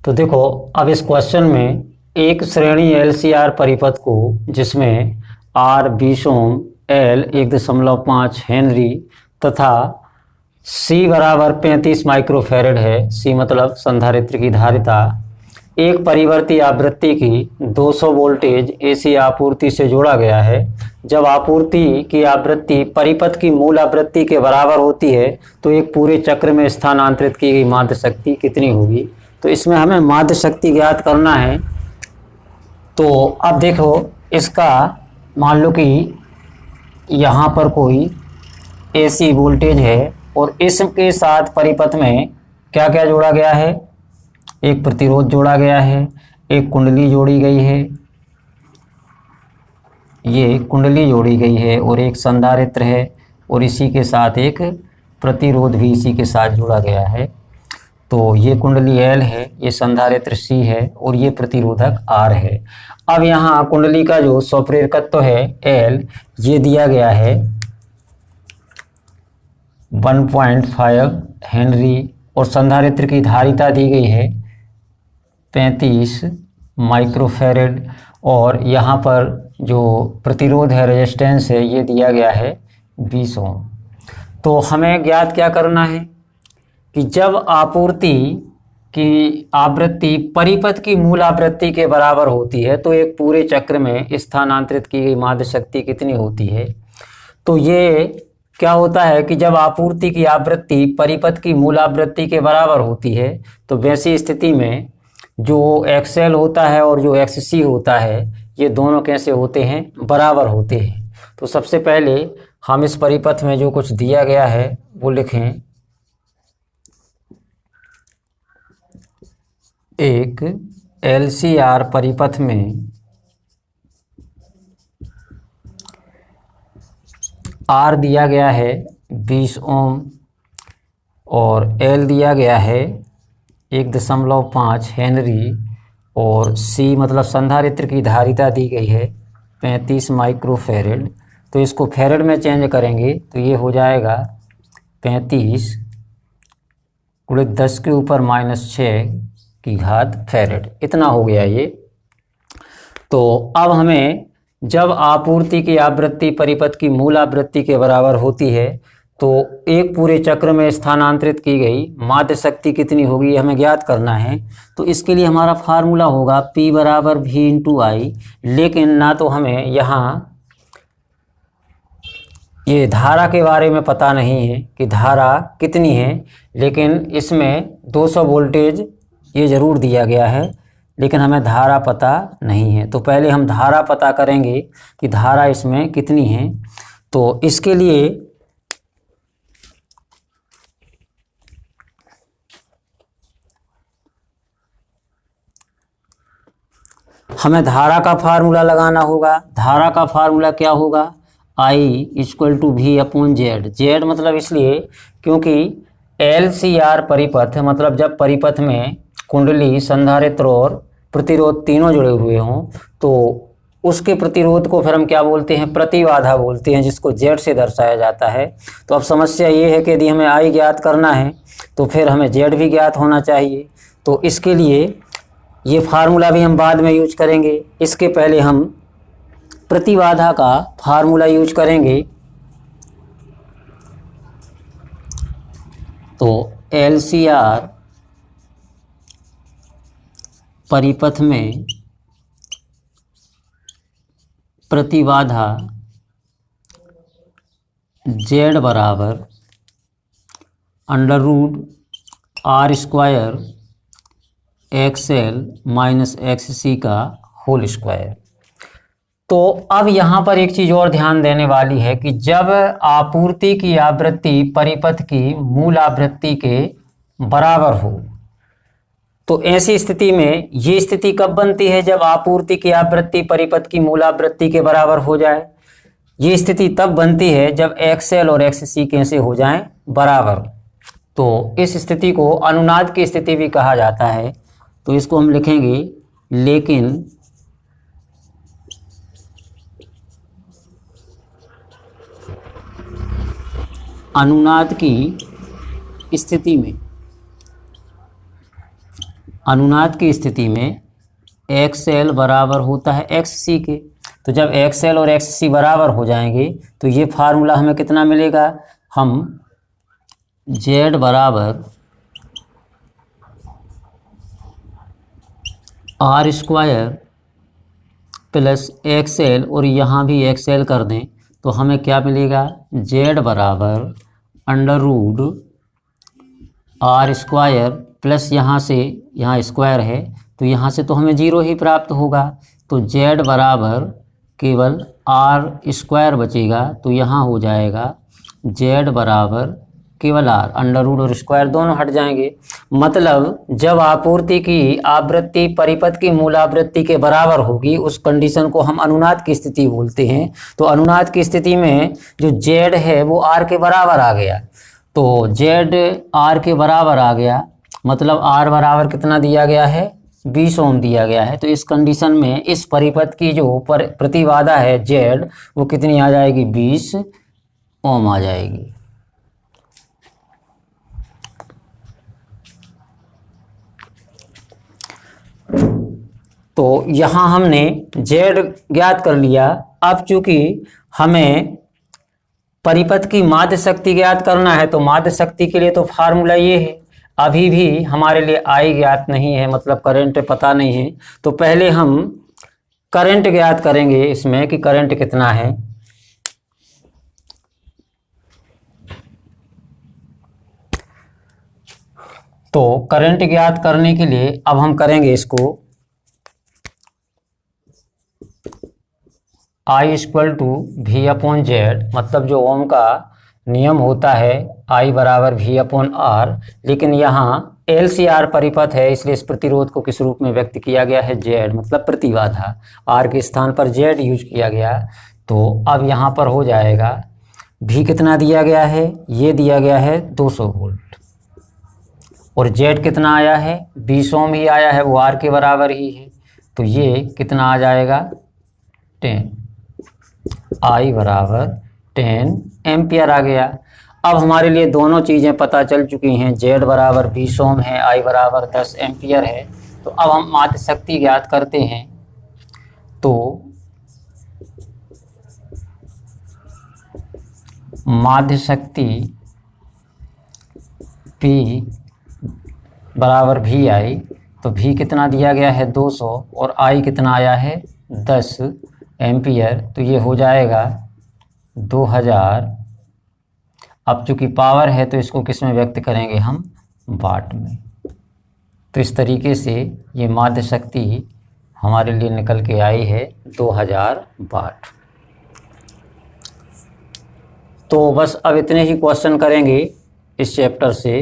तो देखो, अब इस क्वेश्चन में एक श्रेणी LCR परिपथ को जिसमें R 20 ओम, L 1.5 हेनरी तथा C बराबर 35 माइक्रोफैरड है। C मतलब संधारित्र की धारिता एक परिवर्ती आवृत्ति की 200 वोल्टेज AC आपूर्ति से जोड़ा गया है। जब आपूर्ति की आवृत्ति परिपथ की मूल आवृत्ति के बराबर होती है तो एक पूरे चक्र में स्थानांतरित की गई माध्य शक्ति कितनी होगी। तो इसमें हमें माध्य शक्ति ज्ञात करना है। तो अब देखो, इसका मान लो कि यहाँ पर कोई AC वोल्टेज है और इसके साथ परिपथ में क्या क्या जोड़ा गया है, एक प्रतिरोध जोड़ा गया है, एक कुंडली जोड़ी गई है, ये कुंडली जोड़ी गई है और एक संधारित्र है और इसी के साथ एक प्रतिरोध भी इसी के साथ जोड़ा गया है। तो ये कुंडली L है, ये संधारित्र C है और ये प्रतिरोधक R है। अब यहाँ कुंडली का जो स्वप्रेरकत्व है L, ये दिया गया है 1.5 हेनरी और संधारित्र की धारिता दी गई है 35 माइक्रोफैरड और यहाँ पर जो प्रतिरोध है, रेजिस्टेंस है, ये दिया गया है 20 ओम। तो हमें ज्ञात क्या करना है कि जब आपूर्ति की आवृत्ति परिपथ की मूल आवृत्ति के बराबर होती है तो एक पूरे चक्र में स्थानांतरित की गई माध्य शक्ति कितनी होती है। तो ये क्या होता है कि जब आपूर्ति की आवृत्ति परिपथ की मूल आवृत्ति के बराबर होती है तो वैसी स्थिति में जो XL होता है और जो XC होता है ये दोनों कैसे होते हैं, बराबर होते हैं। तो सबसे पहले हम इस परिपथ में जो कुछ दिया गया है वो लिखें। एक LCR परिपथ में R दिया गया है 20 ओम और L दिया गया है 1.5 हेनरी और C मतलब संधारित्र की धारिता दी गई है 35 माइक्रोफैरड। तो इसको फैरड में चेंज करेंगे तो ये हो जाएगा 35 गुणित 10 के ऊपर -6 की घात फैरड, इतना हो गया ये। तो अब हमें जब आपूर्ति की आवृत्ति परिपथ की मूल आवृत्ति के बराबर होती है तो एक पूरे चक्र में स्थानांतरित की गई माध्य शक्ति कितनी होगी हमें ज्ञात करना है। तो इसके लिए हमारा फार्मूला होगा P बराबर V इंटू आई। लेकिन ना तो हमें यहाँ ये धारा के बारे में पता नहीं है कि धारा कितनी है, लेकिन इसमें 200 वोल्टेज ये ज़रूर दिया गया है, लेकिन हमें धारा पता नहीं है। तो पहले हम धारा पता करेंगे कि धारा इसमें कितनी है। तो इसके लिए हमें धारा का फार्मूला लगाना होगा। धारा का फार्मूला क्या होगा, I equal to V upon Z। Z मतलब इसलिए क्योंकि LCR परिपथ मतलब जब परिपथ में कुंडली, संधारित्र और प्रतिरोध तीनों जुड़े हुए हों तो उसके प्रतिरोध को फिर हम क्या बोलते हैं, प्रतिबाधा बोलते हैं, जिसको Z से दर्शाया जाता है। तो अब समस्या ये है कि यदि हमें I ज्ञात करना है तो फिर हमें Z भी ज्ञात होना चाहिए। तो इसके लिए ये फार्मूला भी हम बाद में यूज करेंगे, इसके पहले हम प्रतिबाधा का फार्मूला यूज करेंगे। तो LCR परिपथ में प्रतिबाधा Z बराबर √R² XL माइनस XC का होल स्क्वायर। तो अब यहाँ पर एक चीज़ और ध्यान देने वाली है कि जब आपूर्ति की आवृत्ति परिपथ की मूल आवृत्ति के बराबर हो तो ऐसी स्थिति में ये स्थिति कब बनती है, जब आपूर्ति की आवृत्ति परिपथ की मूल आवृत्ति के बराबर हो जाए। ये स्थिति तब बनती है जब XL और XC कैसे हो जाएं, बराबर। तो इस स्थिति को अनुनाद की स्थिति भी कहा जाता है। तो इसको हम लिखेंगे लेकिन अनुनाद की स्थिति में अनुनाद की स्थिति में XL बराबर होता है XC के। तो जब XL और XC बराबर हो जाएंगे तो ये फार्मूला हमें कितना मिलेगा, हम Z बराबर R स्क्वायर प्लस XL और यहाँ भी XL कर दें तो हमें क्या मिलेगा, Z बराबर under root R square plus यहाँ से यहाँ स्क्वायर है तो यहाँ से तो हमें 0 ही प्राप्त होगा। तो Z बराबर केवल R स्क्वायर बचेगा तो यहाँ हो जाएगा Z बराबर केवल R, अंडर रूट और स्क्वायर दोनों हट जाएंगे। मतलब जब आपूर्ति की आवृत्ति परिपथ की मूल आवृत्ति के बराबर होगी उस कंडीशन को हम अनुनाद की स्थिति बोलते हैं। तो अनुनाद की स्थिति में जो Z है वो R के बराबर आ गया, तो Z R के बराबर आ गया, मतलब R बराबर कितना दिया गया है, 20 ओम दिया गया है। तो इस कंडीशन में इस परिपथ की जो प्रतिबाधा है Z वो कितनी आ जाएगी, 20 ओम आ जाएगी। तो यहाँ हमने Z ज्ञात कर लिया। अब चूंकि हमें परिपथ की माध्य शक्ति ज्ञात करना है तो माध्य शक्ति के लिए तो फार्मूला ये है। अभी भी हमारे लिए I ज्ञात नहीं है, मतलब करंट पता नहीं है। तो पहले हम करंट ज्ञात करेंगे इसमें कि करंट कितना है। तो करंट ज्ञात करने के लिए अब हम करेंगे इसको I equal to V upon Z, मतलब जो ओम का नियम होता है I बराबर V अपॉन R, लेकिन यहाँ LCR परिपथ है इसलिए इस प्रतिरोध को किस रूप में व्यक्त किया गया है, Z, मतलब प्रतिबाधा। R के स्थान पर Z यूज किया गया। तो अब यहाँ पर हो जाएगा V कितना दिया गया है, ये दिया गया है 200 वोल्ट, और Z कितना आया है, 20 ओम ही आया है, वो R के बराबर ही है। तो ये कितना आ जाएगा, 10, I बराबर 10 एम्पियर आ गया। अब हमारे लिए दोनों चीज़ें पता चल चुकी हैं, Z बराबर 20 ओम है, I बराबर 10 एम्पियर है। तो अब हम माध्य शक्ति ज्ञात करते हैं। तो माध्य शक्ति P बराबर VI, तो V कितना दिया गया है 200 और I कितना आया है 10 एम्पियर, तो ये हो जाएगा 2000। अब चूँकि पावर है तो इसको किस में व्यक्त करेंगे हम, वाट में। तो इस तरीके से ये माध्य शक्ति हमारे लिए निकल के आई है 2000 वाट। तो बस अब इतने ही क्वेश्चन करेंगे इस चैप्टर से।